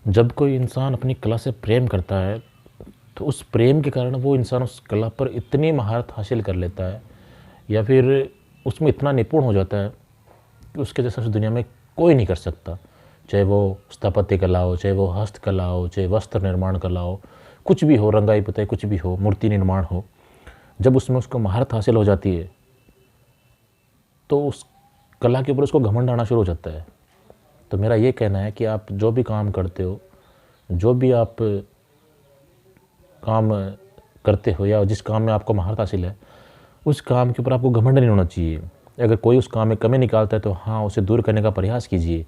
जब कोई इंसान अपनी कला से प्रेम करता है तो उस प्रेम के कारण वो इंसान उस कला पर इतनी महारत हासिल कर लेता है या फिर उसमें इतना निपुण हो जाता है कि उसके जैसा इस दुनिया में कोई नहीं कर सकता। चाहे वो स्थापत्य कला हो, चाहे वो हस्तकला हो, चाहे वस्त्र निर्माण कला हो, कुछ भी हो, रंगाई पुताई कुछ भी हो, मूर्ति निर्माण हो, जब उसमें उसको महारत हासिल हो जाती है तो उस कला के ऊपर उसको घमंड आना शुरू हो जाता है। तो मेरा ये कहना है कि आप जो भी काम करते हो, जो भी आप काम करते हो या जिस काम में आपको महारत हासिल है, उस काम के ऊपर आपको घमंड नहीं होना चाहिए। अगर कोई उस काम में कमी निकालता है तो हाँ, उसे दूर करने का प्रयास कीजिए,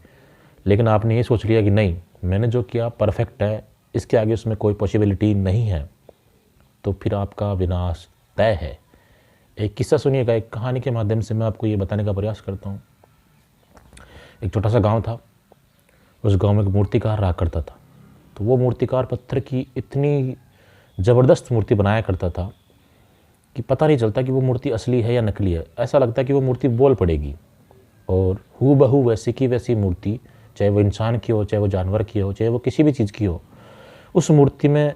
लेकिन आपने ये सोच लिया कि नहीं, मैंने जो किया परफेक्ट है, इसके आगे उसमें कोई पॉसिबिलिटी नहीं है, तो फिर आपका विनाश तय है। एक किस्सा सुनिएगा, एक कहानी के माध्यम से मैं आपको ये बताने का प्रयास करता हूँ। एक छोटा सा गांव था, उस गांव में एक मूर्तिकार रहा करता था। तो वो मूर्तिकार पत्थर की इतनी ज़बरदस्त मूर्ति बनाया करता था कि पता नहीं चलता कि वो मूर्ति असली है या नकली है। ऐसा लगता है कि वो मूर्ति बोल पड़ेगी, और हूबहू वैसी की वैसी मूर्ति, चाहे वो इंसान की हो, चाहे वो जानवर की हो, चाहे वो किसी भी चीज़ की हो, उस मूर्ति में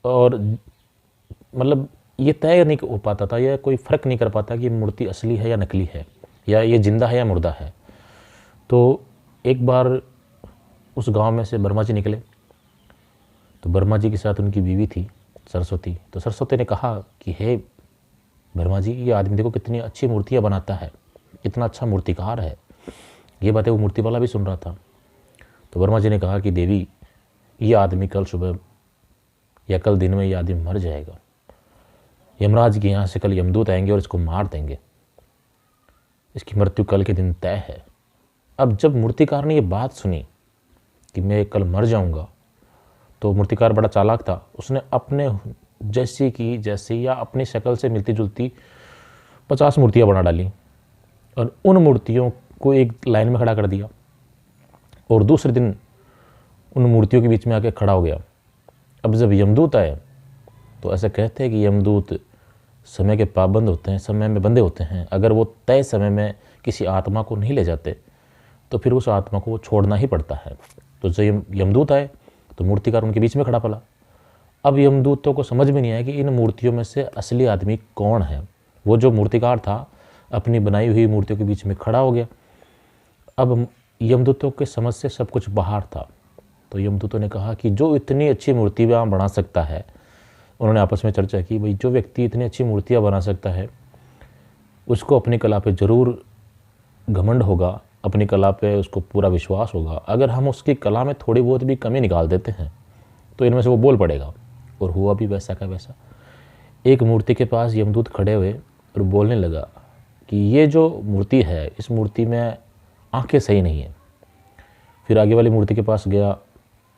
और मतलब ये तय नहीं हो पाता था, या कोई फ़र्क नहीं कर पाता कि ये मूर्ति असली है या नकली है, या ये जिंदा है या मुर्दा है। तो एक बार उस गांव में से ब्रह्मा जी निकले। तो ब्रह्मा जी के साथ उनकी बीवी थी सरस्वती। तो सरस्वती ने कहा कि हे ब्रह्मा जी, ये आदमी देखो कितनी अच्छी मूर्तियाँ बनाता है, कितना अच्छा मूर्तिकार है। ये बातें वो मूर्ति वाला भी सुन रहा था। तो ब्रह्मा जी ने कहा कि देवी, ये आदमी कल सुबह या कल दिन में ये आदमी मर जाएगा। यमराज के यहाँ से कल यमदूत आएंगे और इसको मार देंगे, इसकी मृत्यु कल के दिन तय है। अब जब मूर्तिकार ने ये बात सुनी कि मैं कल मर जाऊंगा, तो मूर्तिकार बड़ा चालाक था। उसने अपने जैसी की जैसी या अपनी शक्ल से मिलती जुलती 50 मूर्तियाँ बना डाली और उन मूर्तियों को एक लाइन में खड़ा कर दिया, और दूसरे दिन उन मूर्तियों के बीच में आके खड़ा हो गया। अब जब यमदूत आए, तो ऐसा कहते हैं कि यमदूत समय के पाबंद होते हैं, समय में बंधे होते हैं। अगर वो तय समय में किसी आत्मा को नहीं ले जाते तो फिर उस आत्मा को वो छोड़ना ही पड़ता है। तो जब यमदूत आए तो मूर्तिकार उनके बीच में खड़ा पड़ा। अब यमदूतों को समझ में नहीं आया कि इन मूर्तियों में से असली आदमी कौन है। वो जो मूर्तिकार था अपनी बनाई हुई मूर्तियों के बीच में खड़ा हो गया। अब यमदूतों के समझ से सब कुछ बाहर था। तो यमदूतों ने कहा कि जो इतनी अच्छी मूर्ति वहाँ बना सकता है, उन्होंने आपस में चर्चा की, भाई जो व्यक्ति इतनी अच्छी मूर्तियाँ बना सकता है उसको अपनी कला पे ज़रूर घमंड होगा, अपनी कला पे उसको पूरा विश्वास होगा। अगर हम उसकी कला में थोड़ी बहुत भी कमी निकाल देते हैं तो इनमें से वो बोल पड़ेगा। और हुआ भी वैसा का वैसा। एक मूर्ति के पास यमदूत खड़े हुए और बोलने लगा कि ये जो मूर्ति है, इस मूर्ति में आंखें सही नहीं है। फिर आगे वाली मूर्ति के पास गया,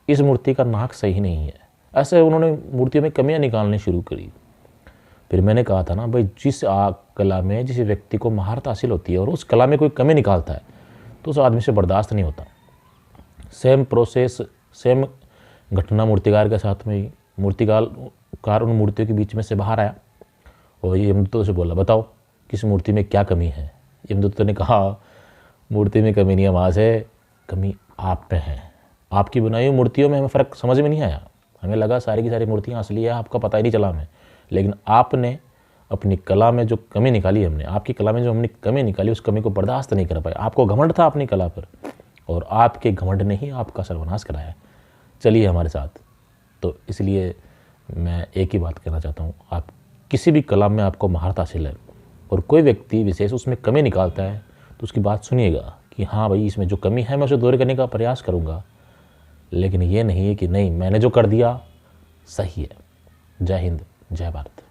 इस मूर्ति का नाक सही नहीं है। ऐसे उन्होंने मूर्तियों में कमियां निकालनी शुरू करी। फिर मैंने कहा था ना भाई, जिस कला में जिस व्यक्ति को महारत हासिल होती है और उस कला में कोई कमी निकालता है तो उस आदमी से बर्दाश्त नहीं होता। सेम प्रोसेस, सेम घटना मूर्तिकार के साथ में ही। मूर्तिकार उन मूर्तियों के बीच में से बाहर आया और ये यमदूतों से बोला, बताओ किस मूर्ति में क्या कमी है। यमदूतों ने कहा, मूर्ति में कमी नहीं है वहाँ से, कमी आप पे है। आपकी बनाई हुई मूर्तियों में हमें फ़र्क समझ में नहीं आया, हमें लगा सारी की सारी मूर्तियाँ असली है, आपका पता ही नहीं चला हमें। लेकिन आपने अपनी कला में जो कमी निकाली, हमने आपकी कला में जो हमने कमी निकाली, उस कमी को बर्दाश्त नहीं कर पाए। आपको घमंड था अपनी कला पर, और आपके घमंड ने ही आपका सर्वनाश कराया। चलिए हमारे साथ। तो इसलिए मैं एक ही बात कहना चाहता हूँ, आप किसी भी कला में आपको महारत हासिल है और कोई व्यक्ति विशेष उसमें कमी निकालता है तो उसकी बात सुनिएगा कि हाँ भाई, इसमें जो कमी है मैं उसे दूर करने का प्रयास करूँगा, लेकिन ये नहीं है कि नहीं मैंने जो कर दिया सही है। जय हिंद, जय भारत।